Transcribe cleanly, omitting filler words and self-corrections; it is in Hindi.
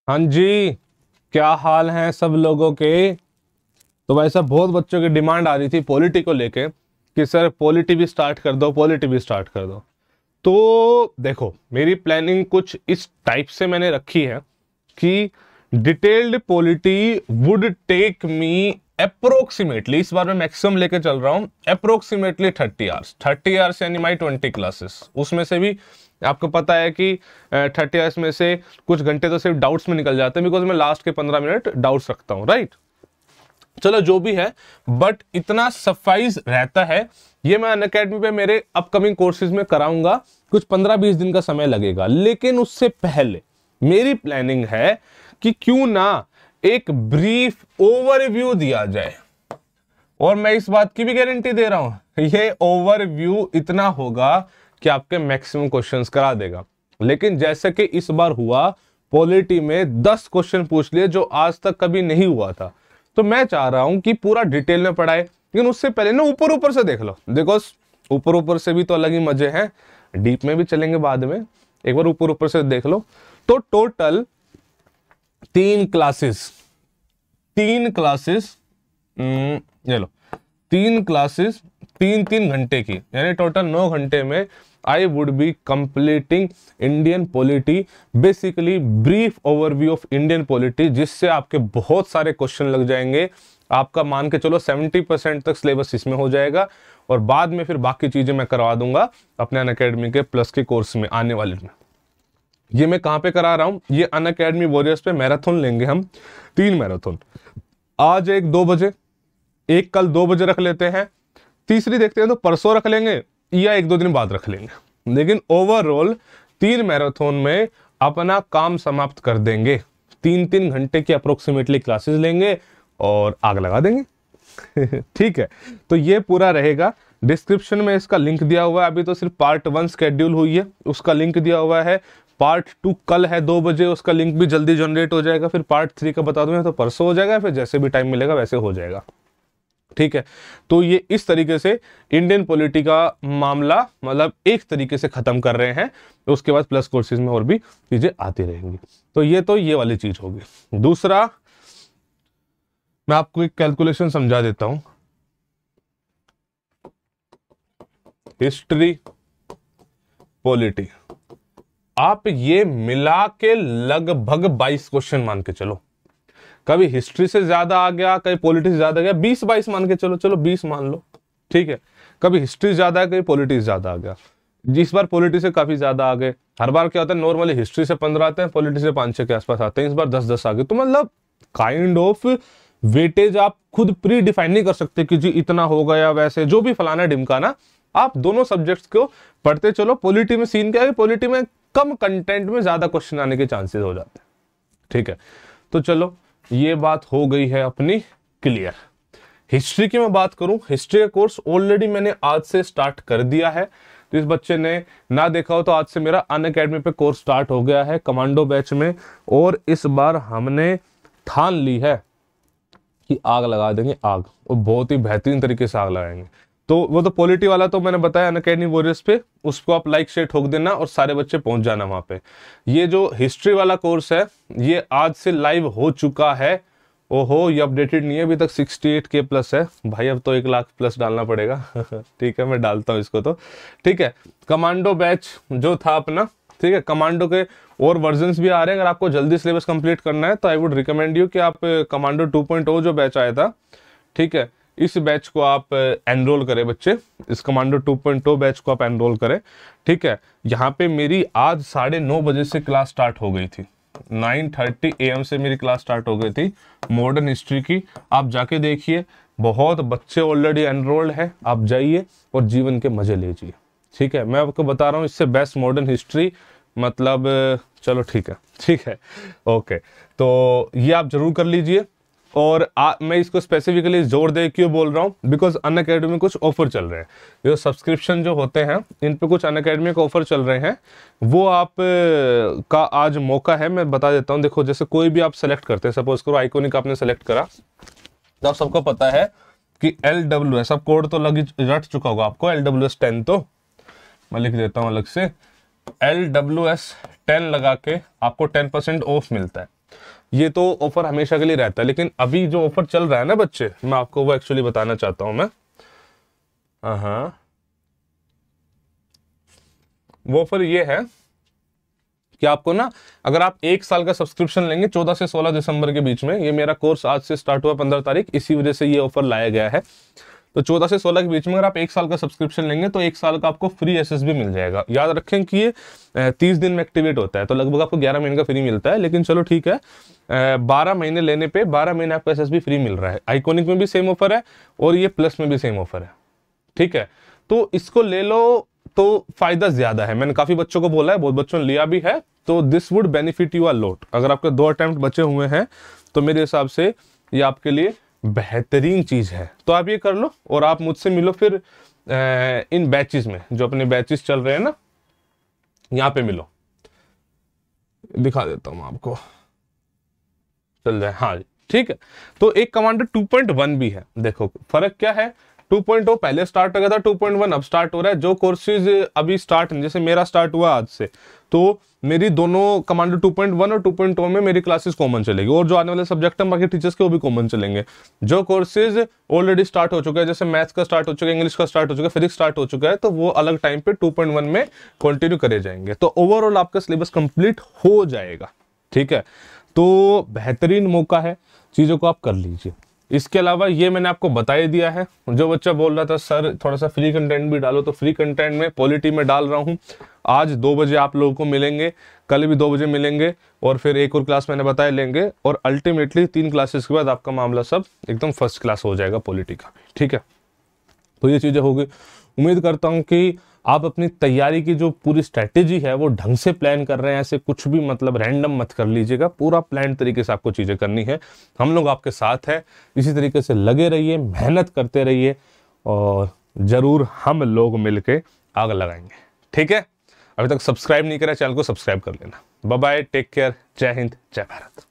हाँ जी, क्या हाल है सब लोगों के। तो वैसा बहुत बच्चों की डिमांड आ रही थी पॉलिटी को लेके कि सर पॉलिटी भी स्टार्ट कर दो, पॉलिटी भी स्टार्ट कर दो। तो देखो, मेरी प्लानिंग कुछ इस टाइप से मैंने रखी है कि detailed polity would take me approximately, इस बार मैं मैक्सिमम लेके चल रहा हूं, अप्रोक्सीमेटली 30 आवर्स। 30 आवर्स यानी माई 20 क्लासेस। उसमें से भी आपको पता है कि 30 आवर्स में से कुछ घंटे तो सिर्फ डाउट्स में निकल जाते हैं, बिकॉज मैं लास्ट के 15 मिनट डाउट्स रखता हूं, राइट। चलो जो भी है, बट इतना सफाइज रहता है। ये मैं अनअकैडमी पे मेरे अपकमिंग कोर्सेज में कराऊंगा, कुछ 15-20 दिन का समय लगेगा। लेकिन उससे पहले मेरी प्लानिंग है कि क्यों ना एक ब्रीफ ओवरव्यू दिया जाए। और मैं इस बात की भी गारंटी दे रहा हूं, ये ओवरव्यू इतना होगा कि आपके मैक्सिमम क्वेश्चंस करा देगा। लेकिन जैसे कि इस बार हुआ, पॉलिटी में 10 क्वेश्चन पूछ लिए जो आज तक कभी नहीं हुआ था। तो मैं चाह रहा हूं कि पूरा डिटेल में पढ़ाए, लेकिन उससे पहले ना ऊपर ऊपर से देख लो। देखो, ऊपर ऊपर से भी तो अलग ही मजे हैं, डीप में भी चलेंगे बाद में। एक बार ऊपर ऊपर से देख लो। तो टोटल 3 क्लासेस, 3 क्लासेस, ये लो, 3 क्लासेस 3-3 घंटे की, यानी टोटल 9 घंटे में I would be completing Indian polity. Basically brief overview of Indian polity, जिससे आपके बहुत सारे क्वेश्चन लग जाएंगे। आपका मान के चलो 70% तक सिलेबस इसमें हो जाएगा। और बाद में फिर बाकी चीजें मैं करवा दूंगा अपने अनअकैडमी के प्लस के कोर्स में आने वाले में। ये मैं कहां पे करा रहा हूं, ये अनअकैडमी वॉरियर्स पे मैराथन लेंगे हम, 3 मैराथन। आज एक 2 बजे, एक कल 2 बजे रख लेते हैं, तीसरी देखते हैं तो परसों रख लेंगे या 1-2 दिन बाद रख लेंगे। लेकिन ओवरऑल 3 मैराथन में अपना काम समाप्त कर देंगे। 3-3 घंटे की अप्रोक्सीमेटली क्लासेस लेंगे और आग लगा देंगे। ठीक है, तो ये पूरा रहेगा। डिस्क्रिप्शन में इसका लिंक दिया हुआ है। अभी तो सिर्फ पार्ट 1 शेड्यूल हुई है, उसका लिंक दिया हुआ है। पार्ट 2 कल है 2 बजे, उसका लिंक भी जल्दी जनरेट हो जाएगा। फिर पार्ट 3 का बता दूंगा तो परसों हो जाएगा, फिर जैसे भी टाइम मिलेगा वैसे हो जाएगा। ठीक है, तो ये इस तरीके से इंडियन पॉलिटी का मामला मतलब एक तरीके से खत्म कर रहे हैं। उसके बाद प्लस कोर्सेज में और भी चीजें आती रहेंगी। तो ये वाली चीज होगी। दूसरा, मैं आपको एक कैलकुलेशन समझा देता हूं। हिस्ट्री, पॉलिटी, आप ये मिला के लगभग 22 क्वेश्चन मान के चलो। कभी हिस्ट्री से ज्यादा आ गया, कभी पॉलिटी से ज्यादा आ गया, 20-22 मान के चलो, चलो 20 मान लो। ठीक है, कभी हिस्ट्री ज्यादा है, कभी पॉलिटी से ज्यादा आ गया। इस बार पॉलिटी से काफी ज्यादा आ गए। हर बार क्या होता है, नॉर्मली हिस्ट्री से 15 आते हैं, पॉलिटी से 5-6 के आसपास आते हैं। इस बार 10-10 आ गए। तो मतलब काइंड ऑफ वेटेज आप खुद प्री डिफाइन नहीं कर सकते कि जी इतना हो गया, वैसे जो भी फलाना ढिमकाना। आप दोनों सब्जेक्ट्स को पढ़ते चलो। पॉलिटी में सीन क्या है, पॉलिटी में कम कंटेंट में ज्यादा क्वेश्चन आने के चांसेस हो जाते हैं। ठीक है, तो चलो ये बात हो गई है अपनी क्लियर। हिस्ट्री की मैं बात करूं, हिस्ट्री का कोर्स ऑलरेडी मैंने आज से स्टार्ट कर दिया है। तो इस बच्चे ने ना देखा हो तो आज से मेरा अनअकैडमी पे कोर्स स्टार्ट हो गया है कमांडो बैच में। और इस बार हमने ठान ली है कि आग लगा देंगे, आग, और बहुत ही बेहतरीन तरीके से आग लगाएंगे। तो वो तो पॉलिटी वाला तो मैंने बताया अनअकैडमी वॉरियर्स पे, उसको आप लाइक शेयर ठोक देना और सारे बच्चे पहुंच जाना वहां पे। ये जो हिस्ट्री वाला कोर्स है ये आज से लाइव हो चुका है। ओहो, ये अपडेटेड नहीं है अभी तक, 68K प्लस है भाई। अब तो 1 लाख प्लस डालना पड़ेगा। ठीक है, मैं डालता हूँ इसको तो। ठीक है, कमांडो बैच जो था अपना, ठीक है, कमांडो के और वर्जन्स भी आ रहे हैं। अगर आपको जल्दी सिलेबस कंप्लीट करना है तो आई वुड रिकमेंड यू कि आप कमांडो 2.0 जो बैच आया था, ठीक है, इस बैच को आप एनरोल करें बच्चे। इस कमांडो 2.0 बैच को आप एनरोल करें। ठीक है, यहाँ पे मेरी आज 9:30 बजे से क्लास स्टार्ट हो गई थी। 9:30 AM से मेरी क्लास स्टार्ट हो गई थी मॉडर्न हिस्ट्री की। आप जाके देखिए, बहुत बच्चे ऑलरेडी एनरोल्ड है। आप जाइए और जीवन के मजे लीजिए। ठीक है, मैं आपको बता रहा हूँ इससे बेस्ट मॉडर्न हिस्ट्री मतलब, चलो ठीक है, ठीक है, ओके। तो ये आप जरूर कर लीजिए। और मैं इसको स्पेसिफिकली जोर दे क्यों बोल रहा हूँ, बिकॉज अनअकैडमी में कुछ ऑफर चल रहे हैं। जो सब्सक्रिप्शन जो होते हैं इन पे कुछ अनअकैडमी के ऑफर चल रहे हैं, वो आप का आज मौका है। मैं बता देता हूँ। देखो, जैसे कोई भी आप सेलेक्ट करते हैं, सपोज करो आइकॉनिक आपने सेलेक्ट करा, तो आप सबको पता है कि LWS, अब कोड तो लग रट चुका होगा आपको, LWS 10, तो मैं लिख देता हूँ अलग से, LWS 10 लगा के आपको 10% ऑफ मिलता है। ये तो ऑफर हमेशा के लिए रहता है, लेकिन अभी जो ऑफर चल रहा है ना बच्चे, मैं आपको वो एक्चुअली बताना चाहता हूं मैं। हाँ, वो ऑफर ये है कि आपको ना, अगर आप 1 साल का सब्सक्रिप्शन लेंगे 14 से 16 दिसंबर के बीच में, ये मेरा कोर्स आज से स्टार्ट हुआ 15 तारीख, इसी वजह से ये ऑफर लाया गया है। तो 14 से 16 के बीच में अगर आप 1 साल का सब्सक्रिप्शन लेंगे तो 1 साल का आपको फ्री एसएसबी मिल जाएगा। याद रखें कि ये 30 दिन में एक्टिवेट होता है, तो लगभग आपको 11 महीने का फ्री मिलता है, लेकिन चलो ठीक है, 12 महीने लेने पे 12 महीने आपको एसएसबी फ्री मिल रहा है। आइकॉनिक में भी सेम ऑफर है और ये प्लस में भी सेम ऑफर है, ठीक है। तो इसको ले लो तो फायदा ज्यादा है। मैंने काफी बच्चों को बोला है, बहुत बच्चों ने लिया भी है, तो this would benefit you a lot. अगर आपके 2 अटेम्प्ट बचे हुए हैं तो मेरे हिसाब से ये आपके लिए बेहतरीन चीज है। तो आप ये कर लो और आप मुझसे मिलो फिर इन बैचेस में, जो अपने बैचेस चल रहे हैं ना, यहां पे मिलो। दिखा देता हूं आपको, चल जाए। हाँ ठीक है। तो एक कमांडर 2.1 भी है। देखो फर्क क्या है, 2.0 पहले स्टार्ट हो गया था, 2.1 अब स्टार्ट हो रहा है। जो कोर्सेज अभी स्टार्ट, जैसे मेरा स्टार्ट हुआ आज से, तो मेरी दोनों कमांडर 2.1 और 2.0 में मेरी क्लासेस कॉमन चलेगी, और जो आने वाले सब्जेक्ट है बाकी टीचर्स के वो भी कॉमन चलेंगे। जो कोर्सेज ऑलरेडी स्टार्ट हो चुके हैं, जैसे मैथ्स का स्टार्ट हो चुका है, इंग्लिश का स्टार्ट हो चुका है, फिजिक्स स्टार्ट हो चुका है, तो वो अलग टाइम पे 2.1 में कंटिन्यू करे जाएंगे। तो ओवरऑल आपका सिलेबस कंप्लीट हो जाएगा, ठीक है। तो बेहतरीन मौका है, चीजों को आप कर लीजिए। इसके अलावा ये मैंने आपको बता ही दिया है। जो बच्चा बोल रहा था सर थोड़ा सा फ्री कंटेंट भी डालो, तो फ्री कंटेंट में पॉलिटी में डाल रहा हूँ। आज 2 बजे आप लोगों को मिलेंगे, कल भी 2 बजे मिलेंगे, और फिर एक और क्लास मैंने बताया लेंगे, और अल्टीमेटली 3 क्लासेस के बाद आपका मामला सब एकदम फर्स्ट क्लास हो जाएगा पॉलिटी का, ठीक है। तो ये चीजें होगी। उम्मीद करता हूं कि आप अपनी तैयारी की जो पूरी स्ट्रैटेजी है वो ढंग से प्लान कर रहे हैं। ऐसे कुछ भी मतलब रैंडम मत कर लीजिएगा, पूरा प्लान तरीके से आपको चीजें करनी है। हम लोग आपके साथ हैं, इसी तरीके से लगे रहिए, मेहनत करते रहिए, और जरूर हम लोग मिलके आग लगाएंगे, ठीक है। अभी तक सब्सक्राइब नहीं करा चैनल को सब्सक्राइब कर लेना। बाय बाय, टेक केयर, जय हिंद, जय भारत।